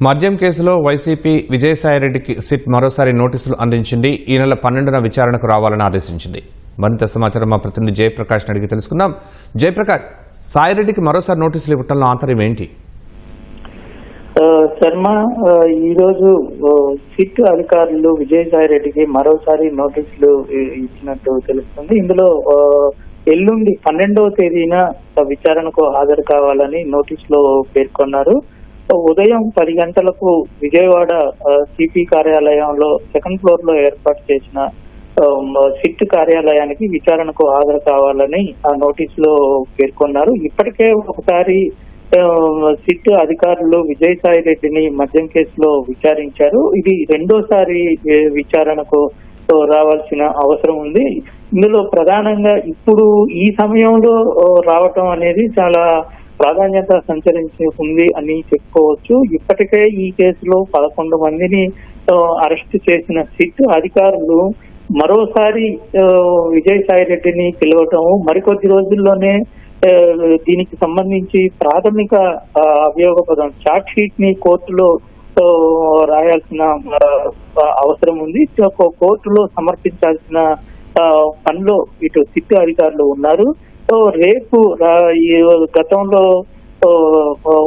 మద్యం కేసులో YCP విజయసాయిరెడ్డికి SIT మరోసారి నోటీసులు అందించింది. ఈ నెల 12న విచారణకు రావాలని ఆదేశించింది. మరింత సమాచారం మా ప్రతినిధి జయప్రకాష్ అడిగి తెలుసుకుందాం. జయప్రకాష్, సాయిరెడ్డికి మరోసారి నోటీసులు ఇవ్వటంలో ఆంతర్యం ఏంటి? శర్మ, ఈరోజు సిట్ అధికారులు విజయసాయిరెడ్డికి మరోసారి నోటీసులు ఇచ్చినట్టు తెలుస్తుంది. ఇందులో ఎల్లుండి 12వ తేదీన విచారణకు హాజరు కావాలని నోటీసులో పేర్కొన్నారు. ఉదయం 10 గంటలకు విజయవాడ సిపి కార్యాలయంలో 2nd ఫ్లోర్ లో ఏర్పాటు చేసిన సిట్ కార్యాలయానికి విచారణకు హాజరు కావాలని ఆ నోటీసులో పేర్కొన్నారు. ఇప్పటికే ఒకసారి సిట్ అధికారులు విజయసాయిరెడ్డిని మద్యం కేసులో విచారించారు. ఇది రెండోసారి విచారణకు రావాల్సిన అవసరం ఉంది. ఇందులో ప్రధానంగా ఇప్పుడు ఈ సమయంలో రావటం అనేది చాలా ప్రాధాన్యత సంచరించుకుంది అని చెప్పుకోవచ్చు. ఇప్పటికే ఈ కేసులో 11 మందిని అరెస్ట్ చేసిన సిట్ అధికారులు మరోసారి విజయసాయిరెడ్డిని పిలవటం, మరికొద్ది రోజుల్లోనే దీనికి సంబంధించి ప్రాథమిక అభియోగపదం చార్జ్ షీట్ ని కోర్టులో రాయాల్సిన అవసరం ఉంది. కోర్టులో సమర్పించాల్సిన పనిలో ఇటు సిట్ అధికారులు ఉన్నారు. రేపు గతంలో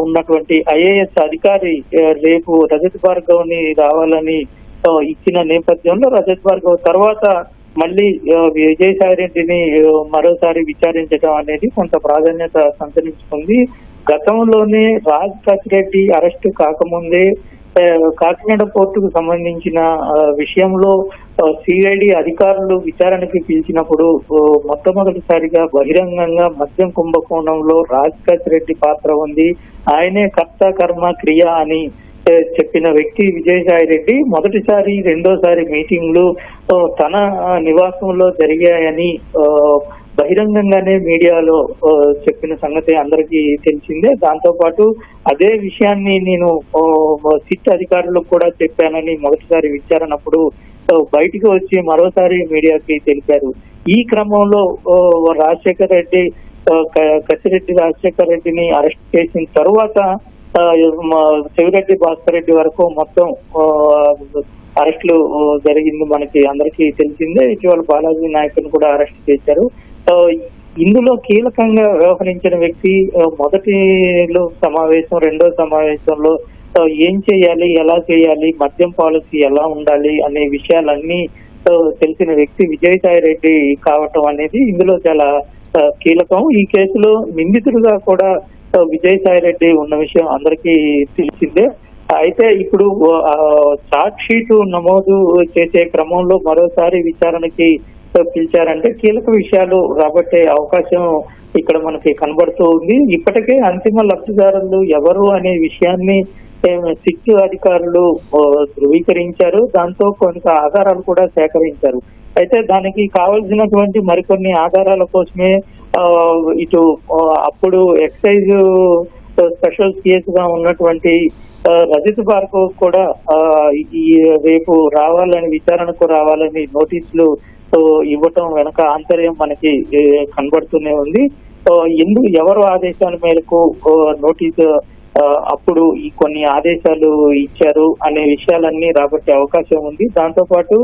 ఉన్నటువంటి ఐఏఎస్ అధికారి రేపు రజత్ భార్గవ్ ని రావాలని ఇచ్చిన నేపథ్యంలో రజత్ భార్గవ్ తర్వాత మళ్ళీ విజయసాయిరెడ్డిని మరోసారి విచారించడం అనేది కొంత ప్రాధాన్యత సంతరించుకుంది. గతంలోనే రాజ్ కసిరెడ్డి అరెస్టు కాకముందే కాకినాడ పోర్టుకు సంబంధించిన విషయంలో సిఐడి అధికారులు విచారణకి పిలిచినప్పుడు మొట్టమొదటిసారిగా బహిరంగంగా మద్యం కుంభకోణంలో రాజ్ కసిరెడ్డి పాత్ర ఉంది, ఆయనే కర్త కర్మ క్రియ అని చెప్పిన వ్యక్తి విజయసాయిరెడ్డి. మొదటిసారి రెండోసారి మీటింగ్లు తన నివాసంలో జరిగాయని బహిరంగంగానే మీడియాలో చెప్పిన సంగతి అందరికీ తెలిసిందే. దాంతో పాటు అదే విషయాన్ని నేను సిట్ అధికారులకు కూడా చెప్పానని మొదటిసారి విచారణప్పుడు బయటికి వచ్చి మరోసారి మీడియాకి తెలిపారు. ఈ క్రమంలో రాజశేఖర్ రెడ్డి కసిరెడ్డి రాజశేఖర్ రెడ్డిని అరెస్ట్ చేసిన తరువాత చెవిరెడ్డి భాస్కర్ రెడ్డి వరకు మొత్తం అరెస్టులు జరిగింది మనకి అందరికీ తెలిసిందే. ఇటీవల బాలాజీ నాయకుని కూడా అరెస్ట్ చేశారు. ఇందులో కీలకంగా వ్యవహరించిన వ్యక్తి మొదటిలో సమావేశం, రెండో సమావేశంలో ఏం చేయాలి, ఎలా చేయాలి, మద్యం పాలసీ ఎలా ఉండాలి అనే విషయాలన్నీ తెలిసిన వ్యక్తి విజయసాయిరెడ్డి కావటం అనేది ఇందులో చాలా కీలకం. ఈ కేసులో నిందితుడుగా కూడా విజయసాయిరెడ్డి ఉన్న విషయం అందరికీ తెలిసిందే. అయితే ఇప్పుడు చార్జ్ షీట్ నమోదు చేసే క్రమంలో మరోసారి విచారణకి పిలిచారంటే కీలక విషయాలు రాబట్టే అవకాశం ఇక్కడ మనకి కనబడుతూ ఉంది. ఇప్పటికే అంతిమ లబ్ధిదారులు ఎవరు అనే విషయాన్ని సిట్ అధికారులు ధృవీకరించారు. దాంతో కొంత ఆధారాలు కూడా సేకరించారు. అయితే దానికి కావలసినటువంటి మరికొన్ని ఆధారాల కోసమే ఇటు అప్పుడు ఎక్సైజ్ స్పెషల్ సిఎస్ గా ఉన్నటువంటి రజత్ భార్గవ్ కూడా ఈ రేపు రావాలని విచారణకు రావాలని నోటీసులు ఇవ్వటం వెనక ఆంతర్యం మనకి కనబడుతూనే ఉంది. ఎవరు ఆదేశాల మేరకు నోటీసు అప్పుడు ఈ కొన్ని ఆదేశాలు ఇచ్చారు అనే విషయాలన్నీ రాబట్టే అవకాశం ఉంది. దాంతో పాటు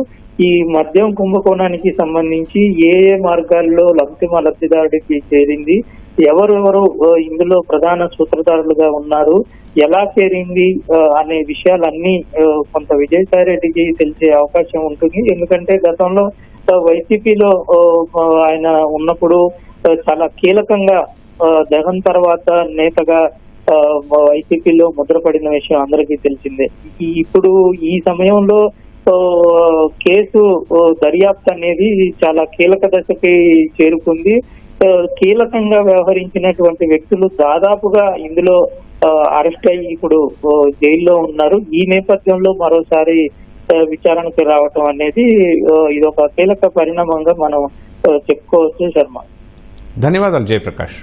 ఈ మద్యం కుంభకోణానికి సంబంధించి ఏ మార్గాల్లో అంతిమ లబ్ధిదారుడికి చేరింది, ఎవరెవరు ఇందులో ప్రధాన సూత్రధారులుగా ఉన్నారు, ఎలా చేరింది అనే విషయాలన్నీ కొంత విజయసాయిరెడ్డికి తెలిసే అవకాశం ఉంటుంది. ఎందుకంటే గతంలో వైసీపీలో ఆయన ఉన్నప్పుడు చాలా కీలకంగా జగన్ తర్వాత నేతగా వైసీపీలో ముద్రపడిన విషయం అందరికీ తెలిసిందే. ఇప్పుడు ఈ సమయంలో కేసు దర్యాప్తు అనేది చాలా కీలక దశకి చేరుకుంది. కీలకంగా వ్యవహరించినటువంటి వ్యక్తులు దాదాపుగా ఇందులో అరెస్ట్ అయ్యి ఇప్పుడు జైల్లో ఉన్నారు. ఈ నేపథ్యంలో మరోసారి విచారణకు రావటం అనేది ఇదొక కీలక పరిణామంగా మనం చెప్పుకోవచ్చు. శర్మ, ధన్యవాదాలు జయప్రకాష్.